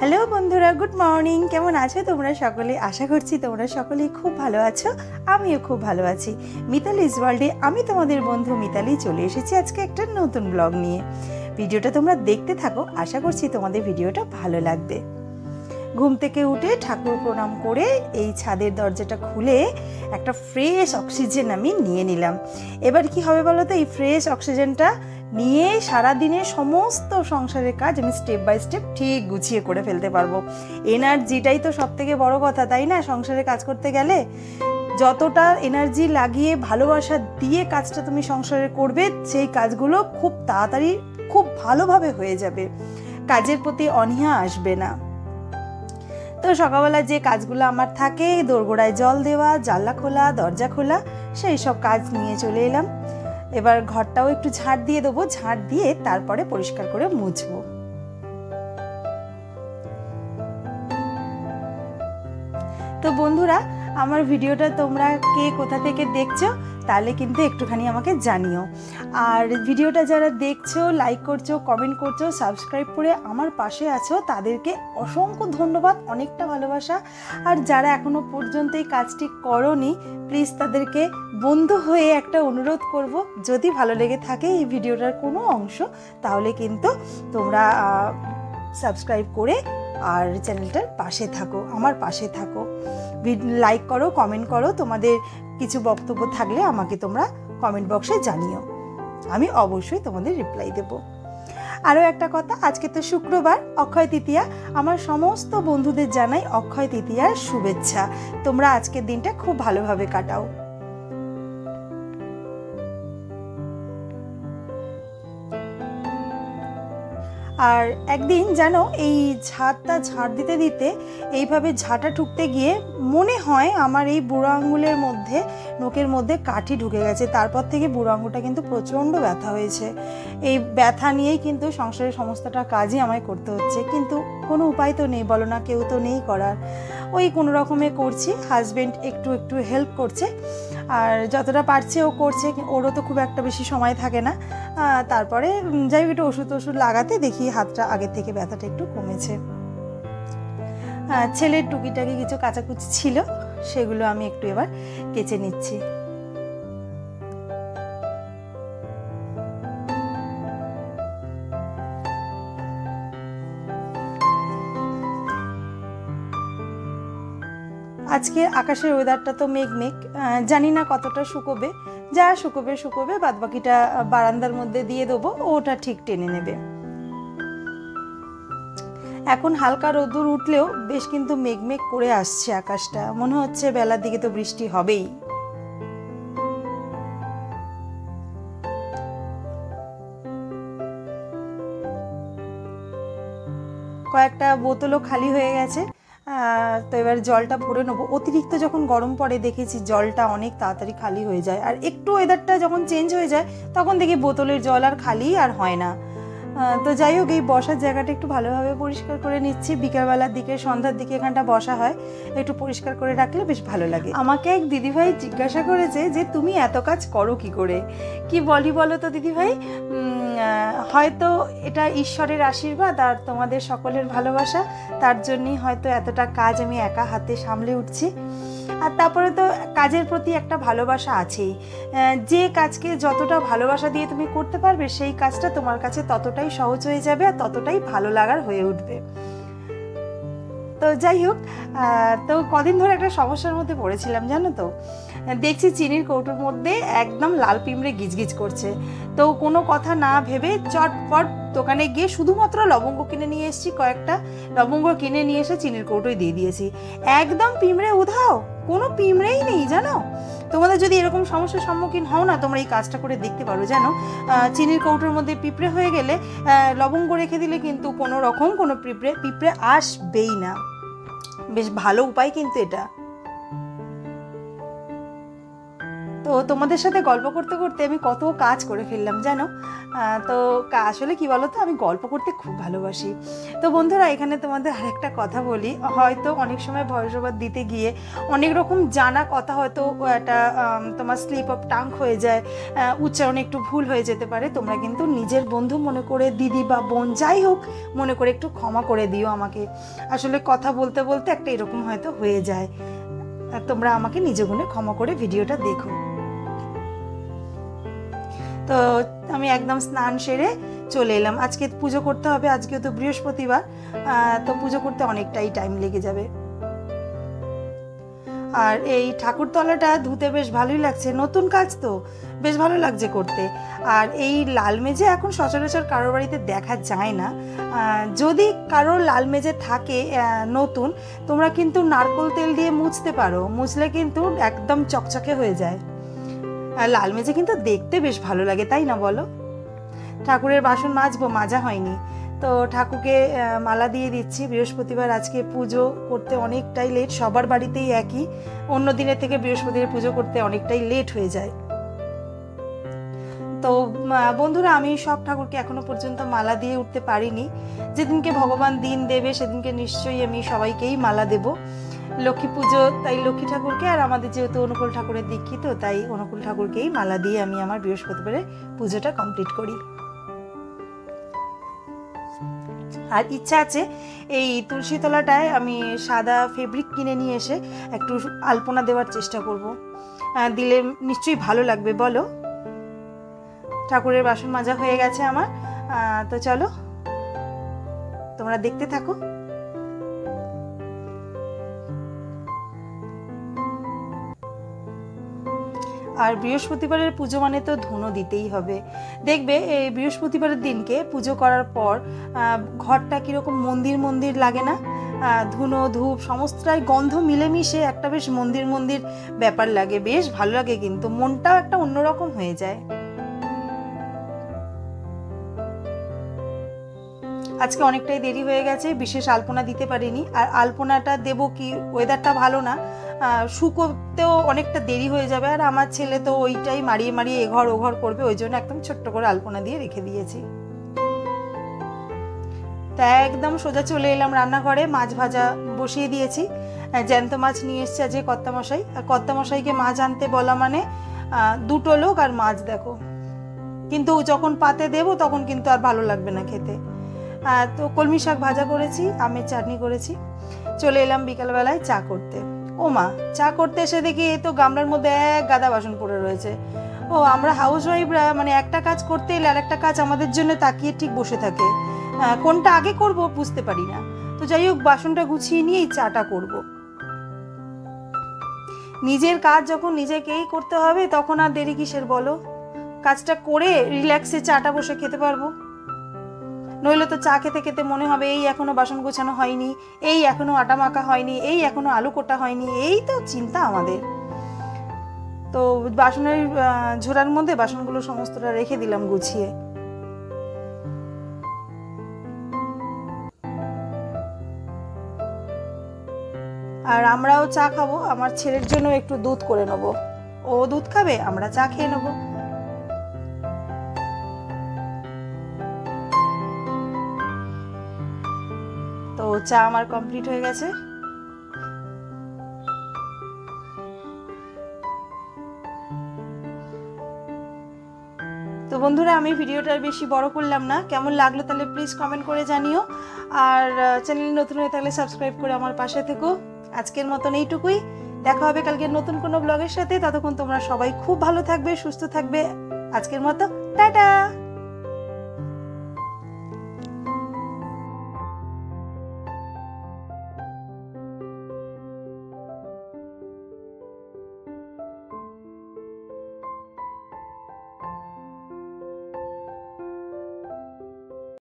Hello বন্ধুরা, good morning. কেমন আছো তোমরা সকলে? আশা করছি তোমরা সকলেই খুব ভালো আছো। আমিও খুব ভালো আছি। মিতালিস ওয়ার্ল্ডে আমি তোমাদের বন্ধু মিতালি চলে এসেছি আজকে একটা নতুন ব্লগ নিয়ে। ভিডিওটা তোমরা দেখতে থাকো, আশা করছি তোমাদের ভিডিওটা ভালো লাগবে। ঘুম থেকে উঠে ঠাকুর প্রণাম করে এই ছাদের দরজাটা খুলে একটা ফ্রেশ অক্সিজেন আমি নিয়ে নিলাম। এবার কি হবে বলো তো, এই ফ্রেশ অক্সিজেনটা নিয়ে সারাদিনের সমস্ত সংসারের কাজ আমি স্টেপ বাই স্টেপ ঠিক গুছিয়ে করে ফেলতে পারবো। এনার্জিটাই তো সব থেকে বড় কথা, তাই না? সংসারে কাজ করতে গেলে যতটা এনার্জি লাগিয়ে ভালোবাসা দিয়ে কাজটা তুমি সংসারে করবে, সেই কাজগুলো খুব তাড়াতাড়ি খুব ভালোভাবে হয়ে যাবে, কাজের প্রতি অনীহা আসবে না। তো সকালবেলা যে কাজগুলো আমার থাকে, দোরগোড়ায় জল দেওয়া, জানলা খোলা, দরজা খোলা, সেই সব কাজ নিয়ে চলে এলাম। এবার ঘরটাও একটু ঝাড় দিয়ে দেবো, ঝাড় দিয়ে তারপরে পরিষ্কার করে মুছবো। তো বন্ধুরা, আমার ভিডিওটা তোমরা কে কোথা থেকে দেখছো তাহলে কিন্তু একটুখানি আমাকে জানিও। আর ভিডিওটা যারা দেখছো, লাইক করছো, কমেন্ট করছো, সাবস্ক্রাইব করে আমার পাশে আছো, তাদেরকে অসংখ্য ধন্যবাদ, অনেকটা ভালোবাসা। আর যারা এখনো পর্যন্ত এই কাজটি করোনি, প্লিজ তাদেরকে বন্ধু হয়ে একটা অনুরোধ করব, যদি ভালো লেগে থাকে এই ভিডিওটার কোনো অংশ, তাহলে কিন্তু তোমরা সাবস্ক্রাইব করে আর চ্যানেলটার পাশে থাকো, আমার পাশে থাকো। লাইক করো, কমেন্ট করো, তোমাদের কিছু বক্তব্য থাকলে আমাকে তোমরা কমেন্ট বক্সে জানিও, আমি অবশ্যই তোমাদের রিপ্লাই দেব। আরও একটা কথা, আজকে তো শুক্রবার, অক্ষয় তৃতীয়া। আমার সমস্ত বন্ধুদের জানাই অক্ষয় তৃতীয়ার শুভেচ্ছা। তোমরা আজকের দিনটা খুব ভালোভাবে কাটাও। আর একদিন জানো, এই ঝাড়টা ঝাড় দিতে দিতে এইভাবে ঝাঁটা ঠুকতে গিয়ে মনে হয় আমার এই বুড়ো আঙুলের মধ্যে, নোকের মধ্যে কাঠি ঢুকে গেছে। তারপর থেকে বুড়ো আঙুলটা কিন্তু প্রচণ্ড ব্যথা হয়েছে। এই ব্যথা নিয়েই কিন্তু সংসারের সমস্তটা কাজই আমায় করতে হচ্ছে, কিন্তু কোনো উপায় তো নেই, বলো না, কেউ তো নেই করার। ওই কোনো রকমে করছি, হাজব্যান্ড একটু একটু হেল্প করছে, আর যতটা পারছে ও করছে। ওরও তো খুব একটা বেশি সময় থাকে না। তারপরে যাই হোক, একটু ওষুধ লাগাতে দেখি হাতটা আগের থেকে ব্যথাটা একটু কমেছে। ছেলের টুকিটাকি কিছু কাচাকুচি ছিল, সেগুলো আমি একটু এবার কেচে নিচ্ছি। আজকে আকাশের ওয়েদারটা তো মেঘ, জানি না কতটা শুকোবে। যা শুকোবে, বাদবাকিটা বারান্দার মধ্যে দিয়ে দেবো, ওটা ঠিক টেনে নেবে। এখন হালকা রোদ্দুর উঠলেও বেশ কিন্তু মেঘ করে আসছে আকাশটা, মনে হচ্ছে বেলার দিকে তো বৃষ্টি হবেই। কয়েকটা বোতলও খালি হয়ে গেছে, তো এবার জলটা ভরে নেবো। অতিরিক্ত যখন গরম পড়ে দেখেছি জলটা অনেক তাড়াতাড়ি খালি হয়ে যায়, আর একটু ওয়েদারটা যখন চেঞ্জ হয়ে যায় তখন দেখি বোতলের জল আর খালি আর হয় না। তো যাই হোক, এই বসার জায়গাটা একটু ভালোভাবে পরিষ্কার করে নিচ্ছি। বিকেলবেলার দিকে, সন্ধ্যার দিকে এখানটা বসা হয়, একটু পরিষ্কার করে রাখলে বেশ ভালো লাগে। আমাকে এক দিদিভাই জিজ্ঞাসা করেছে যে তুমি এত কাজ করো কি করে। কি বলি বলো তো দিদিভাই, হয়তো এটা ঈশ্বরের আশীর্বাদ আর তোমাদের সকলের ভালোবাসা, তার জন্যই হয়তো এতটা কাজ আমি একা হাতে সামলে উঠছি। আর তারপরে তো কাজের প্রতি একটা ভালোবাসা আছেই। যে কাজকে যতটা ভালোবাসা দিয়ে তুমি করতে পারবে, সেই কাজটা তোমার কাছে ততটাই সহজ হয়ে যাবে আর ততটাই ভালো লাগার হয়ে উঠবে। তো যাই হোক, তো কদিন ধরে একটা সমস্যার মধ্যে পড়েছিলাম, জানো তো। দেখছি চিনির কৌটোর মধ্যে একদম লাল পিঁমড়ে গিজগিজ করছে। তো কোনো কথা না ভেবে চটপট দোকানে গিয়ে শুধুমাত্র লবঙ্গ কিনে নিয়ে এসেছি। কয়েকটা লবঙ্গ কিনে নিয়ে এসে চিনির কৌটোয় দিয়ে দিয়েছি। একদম পিঁমড়ে উধাও, কোনো পিঁমড়েই নেই, জানো। তোমাদের যদি এরকম সমস্যার সম্মুখীন হও না, তোমরা এই কাজটা করে দেখতে পারো। জানো, চিনির কৌটোর মধ্যে পিঁপড়ে হয়ে গেলে লবঙ্গ রেখে দিলে কিন্তু কোনো রকম কোনো পিঁপড়ে আসবেই না। বেশ ভালো উপায় কিন্তু এটা। তো তোমাদের সাথে গল্প করতে করতে আমি কত কাজ করে ফেললাম জানো। তো আসলে কি বলো তো, আমি গল্প করতে খুব ভালোবাসি। তো বন্ধুরা, এখানে তোমাদের আরেকটা কথা বলি, হয়তো অনেক সময় ভয়েস ওভার দিতে গিয়ে অনেক রকম জানা কথা হয়তো একটা তোমার স্লিপ অফ টাং হয়ে যায়, উচ্চারণে একটু ভুল হয়ে যেতে পারে। তোমরা কিন্তু নিজের বন্ধু মনে করে, দিদি বা বোন যাই হোক মনে করে একটু ক্ষমা করে দিও আমাকে। আসলে কথা বলতে বলতে একটা এরকম হয়তো হয়ে যায়, তোমরা আমাকে নিজ গুণে ক্ষমা করে ভিডিওটা দেখো। তো আমি একদম স্নান সেরে চলে এলাম। আজকে পুজো করতে হবে, আজকে তো বৃহস্পতিবার, তো পুজো করতে অনেকটাই টাইম লেগে যাবে। আর এই ঠাকুরতলাটা ধুতে বেশ ভালোই লাগছে, নতুন কাজ তো বেশ ভালো লাগছে করতে। আর এই লাল মেজে এখন সচরাচর কারোর বাড়িতে দেখা যায় না। যদি কারোর লাল মেজে থাকে নতুন, তোমরা কিন্তু নারকেল তেল দিয়ে মুছতে পারো, মুছলে কিন্তু একদম চকচকে হয়ে যায়। লাল মেজে কিন্তু দেখতে বেশ ভালো লাগে, তাই না বলো? ঠাকুরের বাসন মাজবো, মাজা হয়নি, তো ঠাকুরকে মালা দিয়ে দিচ্ছি। বৃহস্পতিবার আজকে পুজো করতে অনেকটাই লেট, সবার বাড়িতেই একই, অন্য দিনের থেকে বৃহস্পতিবার পুজো করতে অনেকটাই লেট হয়ে যায়। তো বন্ধুরা, আমি সব ঠাকুরকে এখনো পর্যন্ত মালা দিয়ে উঠতে পারিনি। যেদিনকে ভগবান দিন দেবে সেদিনকে নিশ্চয়ই আমি সবাইকেই মালা দেব। লক্ষ্মী পুজো, তাই লক্ষ্মী ঠাকুরকে, আর আমাদের যেহেতু অনুকূল ঠাকুরের দীক্ষিত, তাই অনুকূল ঠাকুরকেই মালা দিয়ে আমি আমার বৃহস্পতিবারের পুজোটা কমপ্লিট করি। আর ইচ্ছা আছে এই তুলসী তলাটায় আমি সাদা ফেব্রিক কিনে নিয়ে এসে একটু আলপনা দেওয়ার চেষ্টা করব, দিলে নিশ্চয়ই ভালো লাগবে বলো। ঠাকুরের বাসন মাজা হয়ে গেছে আমার, তো চলো তোমরা দেখতে থাকো। আর বৃহস্পতিবারের পুজো মানে তো ধুনো দিতেই হবে। দেখবে এই বৃহস্পতিবারের দিনকে পুজো করার পর ঘরটা কীরকম মন্দির মন্দির লাগে না? ধুনো ধূপ সমস্তটাই গন্ধ মিলেমিশে একটা বেশ মন্দির মন্দির ব্যাপার লাগে, বেশ ভালো লাগে, কিন্তু মনটাও একটা অন্যরকম হয়ে যায়। আজকে অনেকটাই দেরি হয়ে গেছে, বিশেষ আলপনা দিতে পারিনি। আর আলপনাটা দেব কি, ওয়েদারটা ভালো না, শুকোতেও অনেকটা দেরি হয়ে যাবে, আর আমার ছেলে তো ওইটাই মারিয়ে মারিয়ে এঘর ওঘর করবে, ওই জন্য একদম ছোট্ট করে আলপনা দিয়ে রেখে দিয়েছি। তা একদম সোজা চলে এলাম রান্নাঘরে, মাছ ভাজা বসিয়ে দিয়েছি। জ্যান্ত মাছ নিয়ে এসছে আজকে কর্তামশাই, আর কর্তামশাইকে মাছ আনতে বলা মানে দুটো লোক আর মাছ দেখো, কিন্তু যখন পাতে দেবো তখন কিন্তু আর ভালো লাগবে না খেতে। তো কলমি শাক ভাজা করেছি, আমের চাটনি করেছি। চলে এলাম বিকালবেলায় চা করতে। ও মা, চা করতে এসে দেখি এই তো গামলার মধ্যে এক গাদা বাসন পড়ে রয়েছে। ও, আমরা হাউস ওয়াইফরা মানে একটা কাজ করতে এলে আর একটা কাজ আমাদের জন্য তাকিয়ে ঠিক বসে থাকে, কোনটা আগে করব বুঝতে পারি না। তো যাই হোক, বাসনটা গুছিয়ে নিয়েই চাটা করব। নিজের কাজ যখন নিজেকেই করতে হবে তখন আর দেরি কিসের বলো? কাজটা করে রিল্যাক্সে চাটা বসে খেতে পারবো। নইলে তো চা খেতে খেতে মনে হবে এই এখনো বাসন গোছানো হয়নি, এই এখনো আটা মাখা হয়নি, এই এখনো আলু কোটা হয়নি, এই তো চিন্তা আমাদের। তো বাসনের ঝোড়ার মধ্যে বাসনগুলো সমস্তটা রেখে দিলাম গুছিয়ে। আর আমরাও চা খাবো, আমার ছেলের জন্য একটু দুধ করে নেবো, ও দুধ খাবে, আমরা চা খেয়ে নেবো। তো চা আমার কমপ্লিট হয়ে গেছে। তো বন্ধুরা, আমি ভিডিওটা বেশি বড় করলাম না, কেমন লাগলো তাহলে প্লিজ কমেন্ট করে জানিও। আর চ্যানেল নতুন হয়ে থাকলে সাবস্ক্রাইব করে আমার পাশে থেকো। আজকের মতন এইটুকুই, দেখা হবে কালকে নতুন কোনো ব্লগের সাথে। ততক্ষণ তোমরা সবাই খুব ভালো থাকবে, সুস্থ থাকবে। আজকের মতো টাটা।